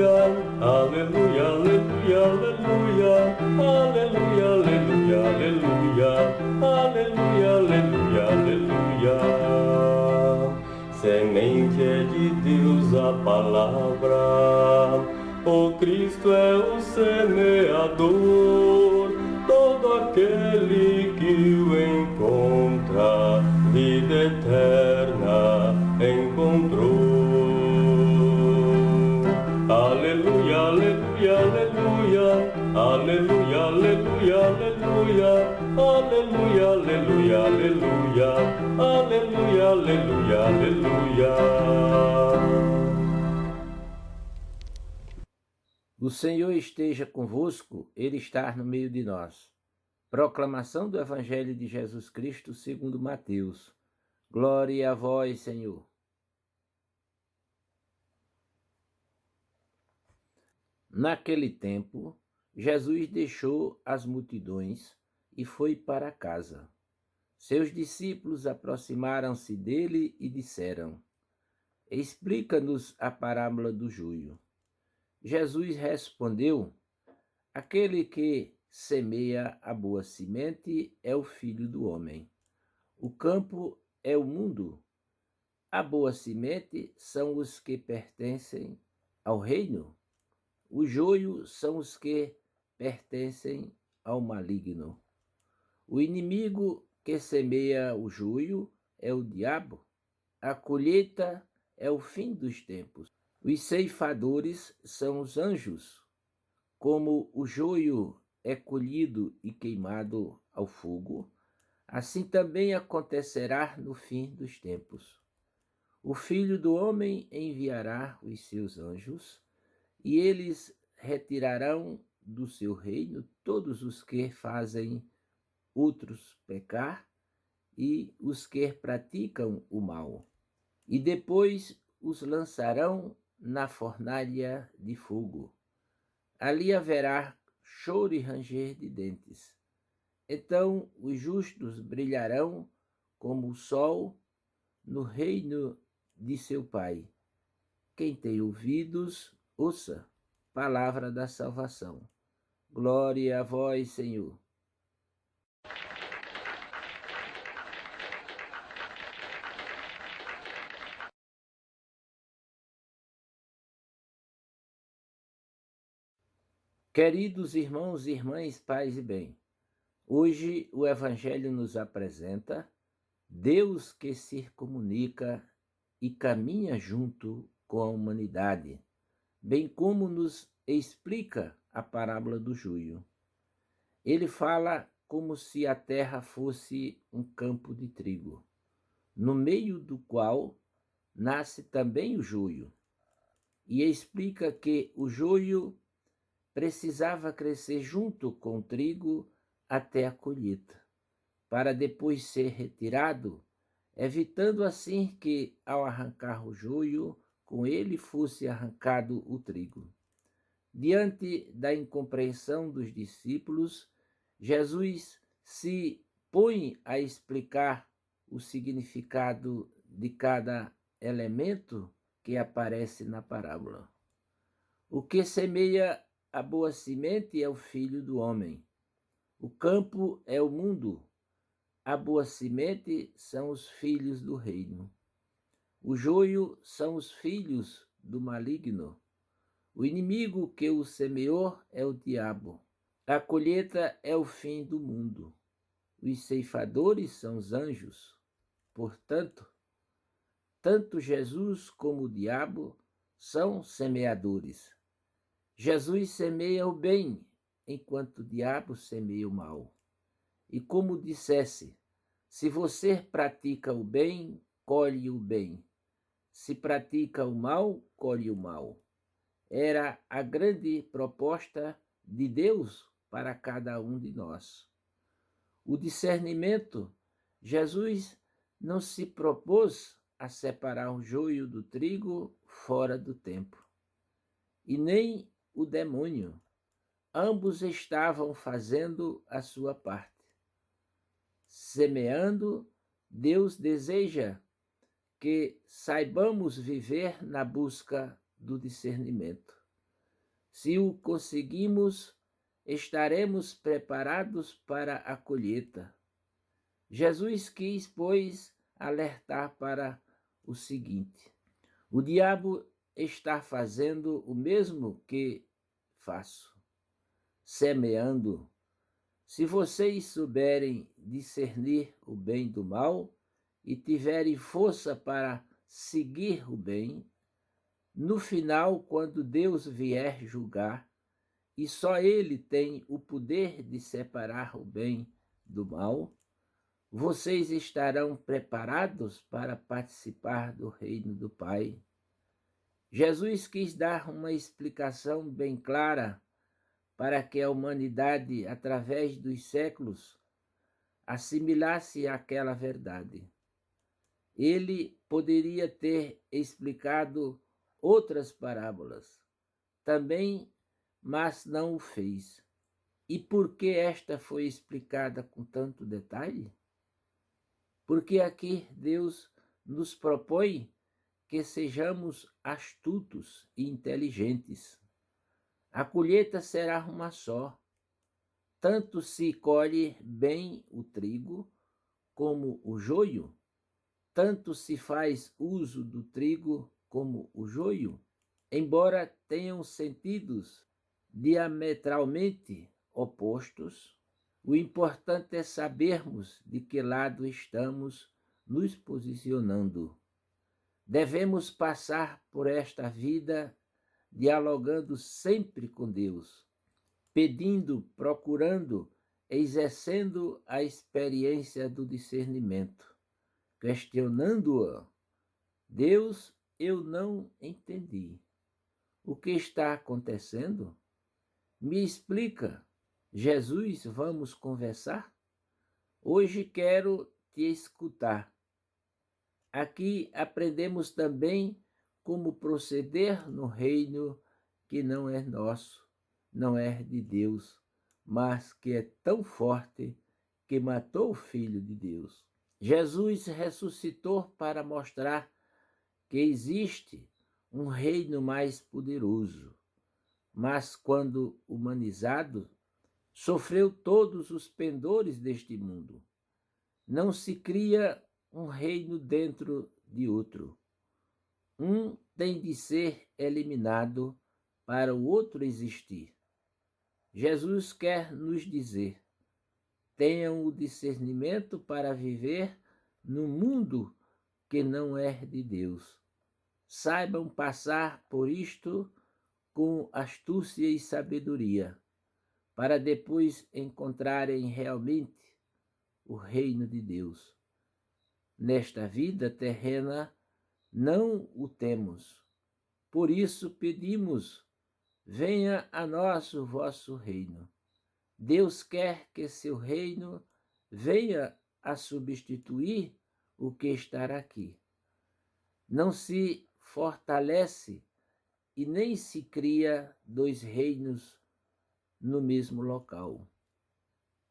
aleluia, aleluia, aleluia, aleluia, aleluia, aleluia, aleluia, aleluia. Semente é de Deus a palavra, o Cristo é o semeador, todo aquele que o encontra, vida eterna encontrou. Aleluia, aleluia, aleluia, aleluia, aleluia, aleluia, aleluia, aleluia, aleluia, aleluia, aleluia, aleluia. O Senhor esteja convosco, Ele está no meio de nós. Proclamação do Evangelho de Jesus Cristo segundo Mateus. Glória a vós, Senhor. Naquele tempo, Jesus deixou as multidões e foi para casa. Seus discípulos aproximaram-se dele e disseram: Explica-nos a parábola do joio. Jesus respondeu: Aquele que semeia a boa semente é o Filho do Homem. O campo é o mundo. A boa semente são os que pertencem ao reino. O joio são os que pertencem ao maligno. O inimigo que semeia o joio é o diabo. A colheita é o fim dos tempos. Os ceifadores são os anjos. Como o joio é colhido e queimado ao fogo, assim também acontecerá no fim dos tempos. O Filho do Homem enviará os seus anjos, e eles retirarão do seu reino todos os que fazem outros pecar e os que praticam o mal, e depois os lançarão na fornalha de fogo. Ali haverá choro e ranger de dentes. Então os justos brilharão como o sol no reino de seu Pai. Quem tem ouvidos, ouça. Palavra da salvação. Glória a vós, Senhor. Queridos irmãos e irmãs, paz e bem, hoje o Evangelho nos apresenta Deus que se comunica e caminha junto com a humanidade, bem como nos explica a parábola do joio. Ele fala como se a terra fosse um campo de trigo, no meio do qual nasce também o joio, e explica que o joio precisava crescer junto com o trigo até a colheita, para depois ser retirado, evitando assim que, ao arrancar o joio, com ele fosse arrancado o trigo. Diante da incompreensão dos discípulos, Jesus se põe a explicar o significado de cada elemento que aparece na parábola. O que semeia a boa semente é o Filho do Homem. O campo é o mundo. A boa semente são os filhos do reino. O joio são os filhos do maligno. O inimigo que o semeou é o diabo. A colheita é o fim do mundo. Os ceifadores são os anjos. Portanto, tanto Jesus como o diabo são semeadores. Jesus semeia o bem, enquanto o diabo semeia o mal. E como dissesse, se você pratica o bem, colhe o bem. Se pratica o mal, colhe o mal. Era a grande proposta de Deus para cada um de nós. O discernimento, Jesus não se propôs a separar o joio do trigo fora do tempo. E nem o demônio. Ambos estavam fazendo a sua parte. Semeando, Deus deseja que saibamos viver na busca do discernimento. Se o conseguimos, estaremos preparados para a colheita. Jesus quis, pois, alertar para o seguinte: o diabo está fazendo o mesmo que faço, semeando. Se vocês souberem discernir o bem do mal e tiverem força para seguir o bem, no final, quando Deus vier julgar, e só Ele tem o poder de separar o bem do mal, vocês estarão preparados para participar do reino do Pai. Jesus quis dar uma explicação bem clara para que a humanidade, através dos séculos, assimilasse aquela verdade. Ele poderia ter explicado outras parábolas também, mas não o fez. E por que esta foi explicada com tanto detalhe? Porque aqui Deus nos propõe que sejamos astutos e inteligentes. A colheita será uma só. Tanto se colhe bem o trigo como o joio, tanto se faz uso do trigo como o joio, embora tenham sentidos diametralmente opostos. O importante é sabermos de que lado estamos nos posicionando. Devemos passar por esta vida dialogando sempre com Deus, pedindo, procurando, exercendo a experiência do discernimento, questionando-a. Deus, eu não entendi. O que está acontecendo? Me explica. Jesus, vamos conversar? Hoje quero te escutar. Aqui aprendemos também como proceder no reino que não é nosso, não é de Deus, mas que é tão forte que matou o Filho de Deus. Jesus ressuscitou para mostrar que existe um reino mais poderoso, mas quando humanizado, sofreu todos os pendores deste mundo. Não se cria um reino dentro de outro. Um tem de ser eliminado para o outro existir. Jesus quer nos dizer: tenham o discernimento para viver no mundo que não é de Deus. Saibam passar por isto com astúcia e sabedoria, para depois encontrarem realmente o reino de Deus. Nesta vida terrena não o temos. Por isso pedimos: venha a nós o vosso reino. Deus quer que seu reino venha a substituir o que está aqui. Não se fortalece e nem se cria dois reinos no mesmo local.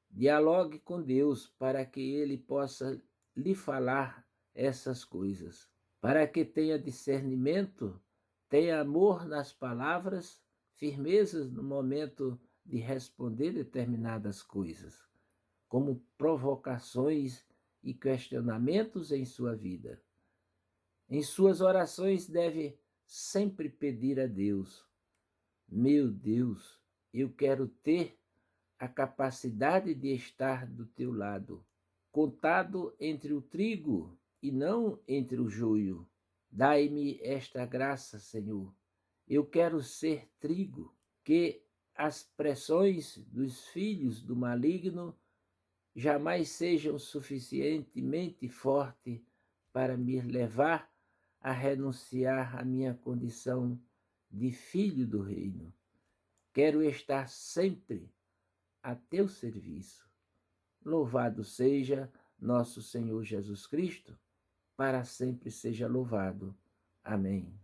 Dialogue com Deus para que Ele possa lhe falar essas coisas, para que tenha discernimento, tenha amor nas palavras, firmeza no momento de responder determinadas coisas, como provocações e questionamentos em sua vida. Em suas orações deve sempre pedir a Deus: meu Deus, eu quero ter a capacidade de estar do teu lado, contado entre o trigo e não entre o joio. Dai-me esta graça, Senhor. Eu quero ser trigo, que as pressões dos filhos do maligno jamais sejam suficientemente fortes para me levar a renunciar à minha condição de filho do reino. Quero estar sempre a teu serviço. Louvado seja nosso Senhor Jesus Cristo, para sempre seja louvado. Amém.